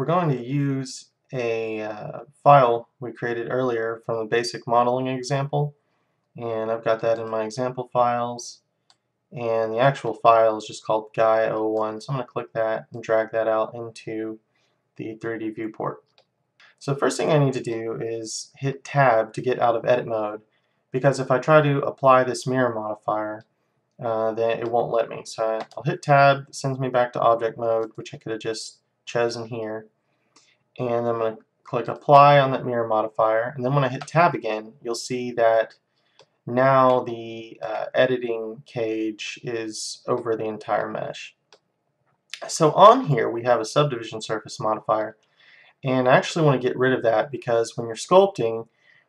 we're going to use a file we created earlier from the basic modeling example, and I've got that in my example files, and the actual file is just called guy01, so I'm going to click that and drag that out into the 3D viewport. So the first thing I need to do is hit tab to get out of edit mode, because if I try to apply this mirror modifier, then it won't let me. So I'll hit tab, it sends me back to object mode, which I could have just chosen here, and I'm going to click apply on that mirror modifier, and then when I hit tab again, you'll see that now the editing cage is over the entire mesh. So on here we have a subdivision surface modifier, and I actually want to get rid of that because when you're sculpting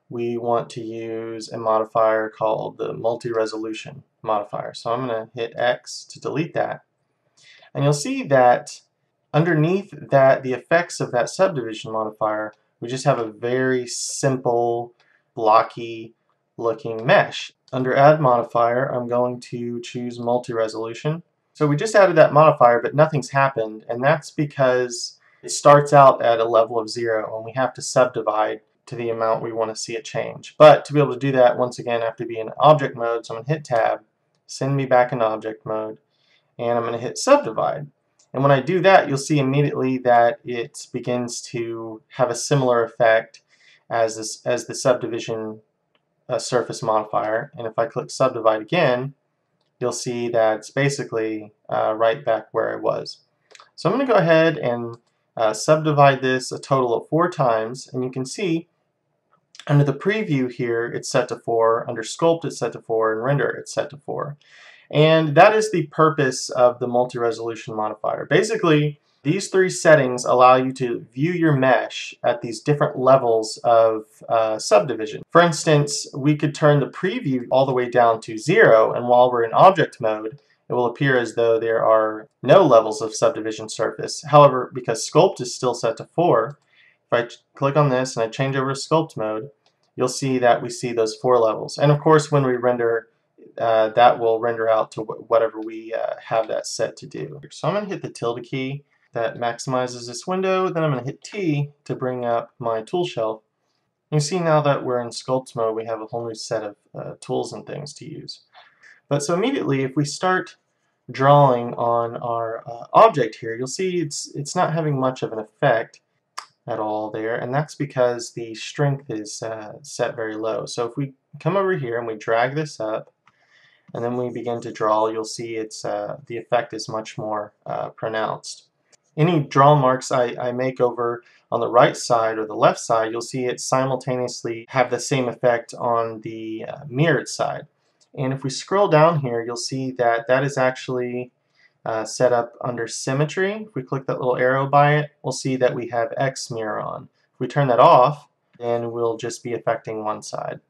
we want to use a modifier called the multi-resolution modifier. So I'm going to hit X to delete that, and you'll see that underneath that, the effects of that subdivision modifier, we just have a very simple blocky looking mesh. Under add modifier, I'm going to choose multi-resolution. So we just added that modifier, but nothing's happened, and that's because it starts out at a level of 0 and we have to subdivide to the amount we want to see it change. But to be able to do that, once again, I have to be in object mode, so I'm going to hit tab, send me back into object mode, and I'm going to hit subdivide. And when I do that, you'll see immediately that it begins to have a similar effect as the subdivision surface modifier. And if I click subdivide again, you'll see that it's basically right back where it was. So I'm going to go ahead and subdivide this a total of 4 times, and you can see under the preview here it's set to 4, under sculpt it's set to 4, and render it's set to 4. And that is the purpose of the multi-resolution modifier. Basically, these 3 settings allow you to view your mesh at these different levels of subdivision. For instance, we could turn the preview all the way down to 0, and while we're in object mode, it will appear as though there are no levels of subdivision surface. However, because sculpt is still set to 4, if I click on this and I change over to sculpt mode, you'll see that we see those 4 levels. And of course, when we render, that will render out to whatever we have that set to do. So I'm going to hit the tilde key that maximizes this window, then I'm going to hit T to bring up my tool shelf. You see now that we're in sculpt mode, we have a whole new set of tools and things to use. But so immediately, if we start drawing on our object here, you'll see it's not having much of an effect at all there, and that's because the strength is set very low. So if we come over here and we drag this up, and then we begin to draw, you'll see it's the effect is much more pronounced. Any draw marks I make over on the right side or the left side, you'll see it simultaneously have the same effect on the mirrored side. And if we scroll down here, you'll see that that is actually set up under symmetry. If we click that little arrow by it, we'll see that we have X mirror on. If we turn that off, then we'll just be affecting one side.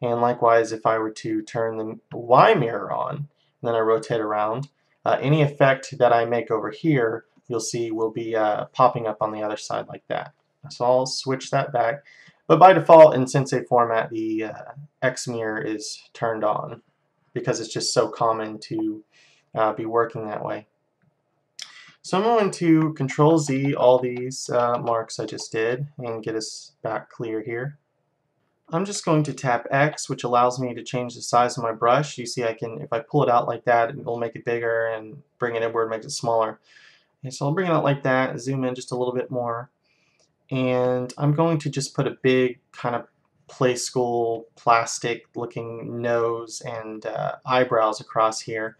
And likewise, if I were to turn the Y mirror on, and then I rotate around, any effect that I make over here, you'll see will be popping up on the other side like that. So I'll switch that back. But by default, in Sensei format, the X mirror is turned on because it's just so common to be working that way. So I'm going to Control Z all these marks I just did and get us back clear here. I'm just going to tap X, which allows me to change the size of my brush. You see I can, if I pull it out like that, it will make it bigger, and bring it inward makes it smaller. And so I'll bring it out like that, zoom in just a little bit more, and I'm going to just put a big kind of play school plastic looking nose and eyebrows across here.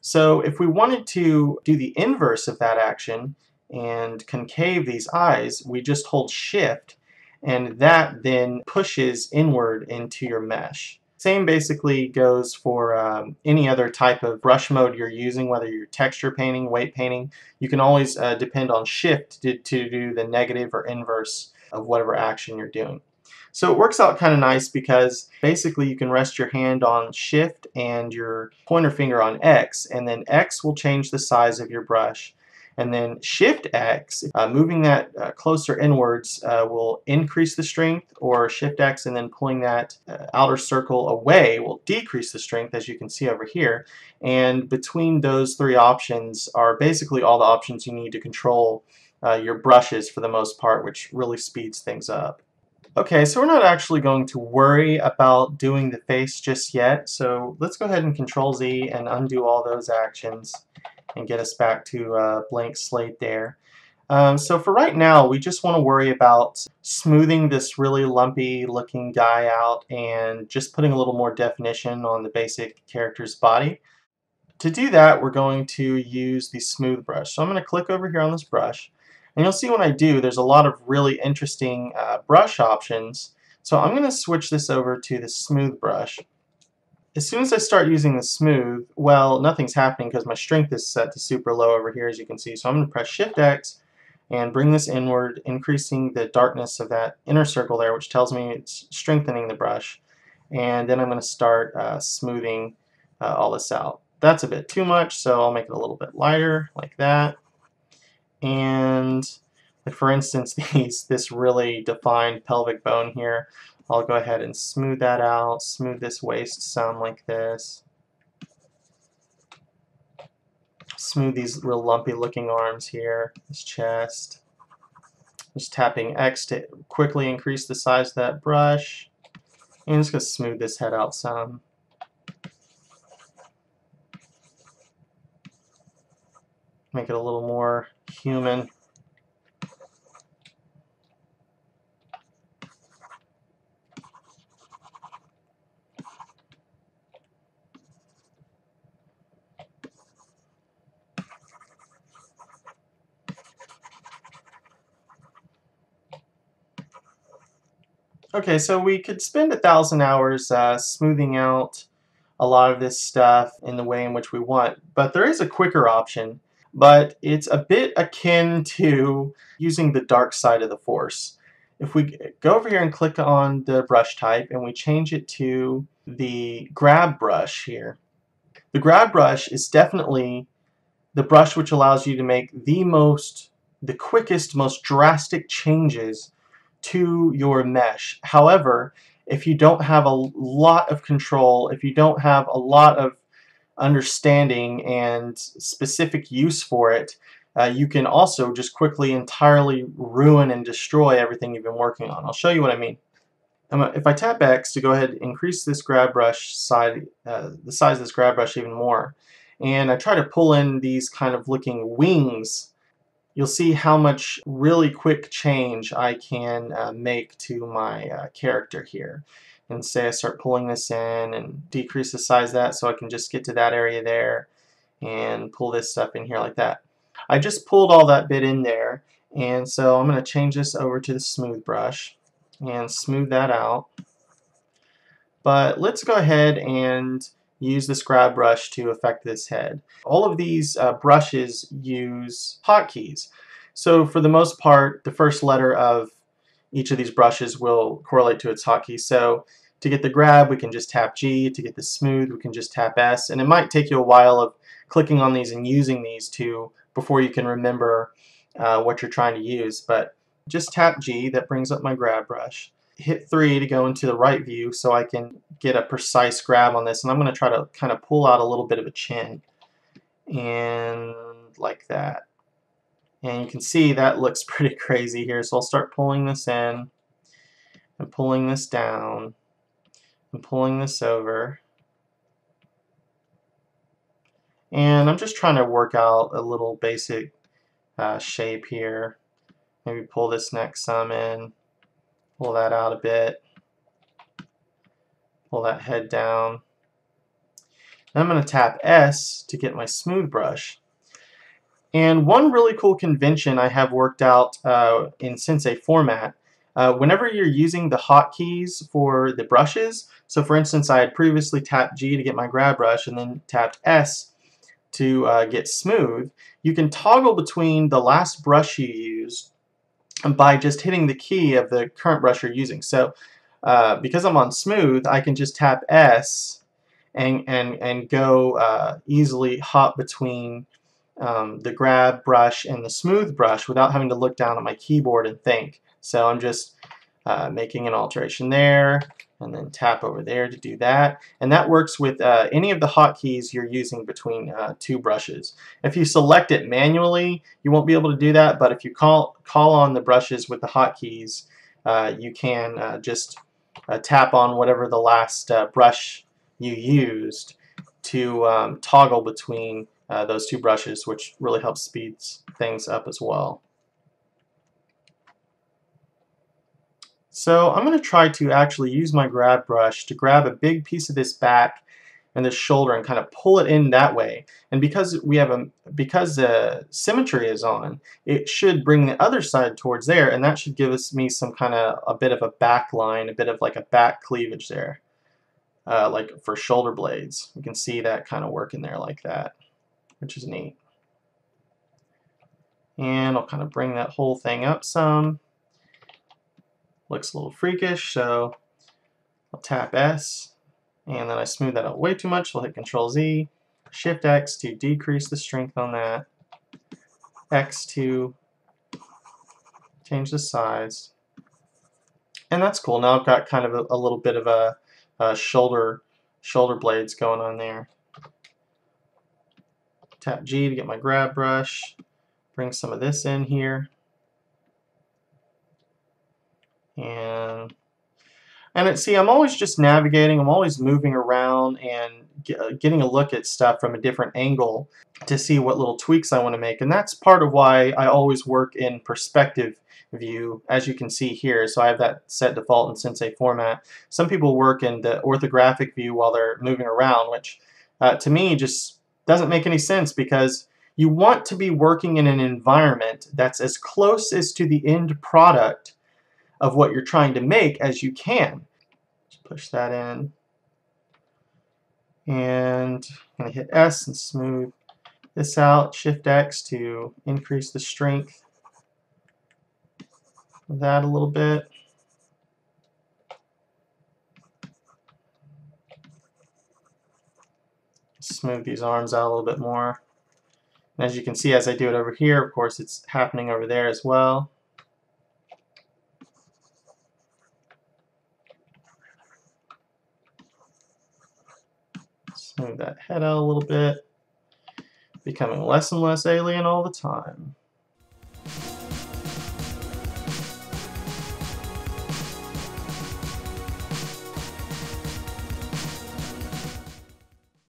So if we wanted to do the inverse of that action and concave these eyes, we just hold Shift, and that then pushes inward into your mesh. Same basically goes for any other type of brush mode you're using, whether you're texture painting, weight painting. You can always depend on Shift to do the negative or inverse of whatever action you're doing. So it works out kind of nice because basically you can rest your hand on Shift and your pointer finger on X, and then X will change the size of your brush. And then Shift X, moving that closer inwards will increase the strength, or Shift X and then pulling that outer circle away will decrease the strength, as you can see over here. And between those three options are basically all the options you need to control your brushes for the most part, which really speeds things up. Okay, so we're not actually going to worry about doing the face just yet, so let's go ahead and Control Z and undo all those actions and get us back to a blank slate there. So for right now, we just want to worry about smoothing this really lumpy looking guy out and just putting a little more definition on the basic character's body. To do that, we're going to use the smooth brush. So I'm going to click over here on this brush, and you'll see when I do, there's a lot of really interesting brush options. So I'm going to switch this over to the smooth brush. As soon as I start using the smooth, well, nothing's happening because my strength is set to super low over here, as you can see. So I'm going to press Shift X and bring this inward, increasing the darkness of that inner circle there, which tells me it's strengthening the brush. And then I'm going to start smoothing all this out. That's a bit too much, so I'll make it a little bit lighter, like that. And like for instance, this really defined pelvic bone here, I'll go ahead and smooth that out, smooth this waist some like this. Smooth these real lumpy looking arms here, this chest. Just tapping X to quickly increase the size of that brush. And I'm just going to smooth this head out some. Make it a little more human. Okay, so we could spend 1,000 hours smoothing out a lot of this stuff in the way in which we want, but there is a quicker option, but it's a bit akin to using the dark side of the force. If we go over here and click on the brush type and we change it to the grab brush here, the grab brush is definitely the brush which allows you to make the quickest, most drastic changes to your mesh. However, if you don't have a lot of control, if you don't have a lot of understanding and specific use for it, you can also just quickly entirely ruin and destroy everything you've been working on. I'll show you what I mean. If I tap X to go ahead and increase this grab brush the size of this grab brush even more, and I try to pull in these kind of looking wings, you'll see how much really quick change I can make to my character here. And say I start pulling this in and decrease the size of that so I can just get to that area there and pull this stuff in here like that. I just pulled all that bit in there, and so I'm going to change this over to the smooth brush and smooth that out. But let's go ahead and use this grab brush to affect this head. All of these brushes use hotkeys. So for the most part, the first letter of each of these brushes will correlate to its hotkey. So to get the grab, we can just tap G. To get the smooth, we can just tap S. And it might take you a while of clicking on these and using these before you can remember what you're trying to use. But just tap G, that brings up my grab brush. Hit 3 to go into the right view so I can get a precise grab on this, and I'm going to try to kind of pull out a little bit of a chin, and like that. And you can see that looks pretty crazy here, so I'll start pulling this in and pulling this down and pulling this over, and I'm just trying to work out a little basic shape here. Maybe pull this neck some in, pull that out a bit, pull that head down. Then I'm going to tap S to get my smooth brush. And one really cool convention I have worked out in Sensei format, whenever you're using the hotkeys for the brushes, so for instance I had previously tapped G to get my grab brush and then tapped S to get smooth, you can toggle between the last brush you used by just hitting the key of the current brush you're using. So because I'm on smooth, I can just tap S and go easily hop between the grab brush and the smooth brush without having to look down at my keyboard and think. So I'm just making an alteration there, and then tap over there to do that. And that works with any of the hotkeys you're using between two brushes. If you select it manually, you won't be able to do that, but if you call on the brushes with the hotkeys, you can just tap on whatever the last brush you used to toggle between those two brushes, which really helps speeds things up as well. So I'm going to try to actually use my grab brush to grab a big piece of this back and this shoulder and kind of pull it in that way. And because because the symmetry is on, it should bring the other side towards there, and that should give me some kind of a bit of a back line, a bit of like a back cleavage there, like for shoulder blades. You can see that kind of working there like that, which is neat. And I'll kind of bring that whole thing up some. Looks a little freakish, so I'll tap S, and then I smooth that out way too much, so I'll hit Control Z, Shift X to decrease the strength on that, X to change the size, and that's cool. Now I've got kind of a little bit of a shoulder blades going on there. Tap G to get my grab brush, bring some of this in here, and see, I'm always just navigating, I'm always moving around and getting a look at stuff from a different angle to see what little tweaks I want to make. And that's part of why I always work in perspective view, as you can see here. So I have that set default in Sensei format. Some people work in the orthographic view while they're moving around, which to me just doesn't make any sense, because you want to be working in an environment that's as close as to the end product of what you're trying to make as you can. Just push that in, and I'm going to hit S and smooth this out, Shift X to increase the strength of that a little bit. Smooth these arms out a little bit more. And as you can see, as I do it over here, of course it's happening over there as well. Smooth that head out a little bit, becoming less and less alien all the time.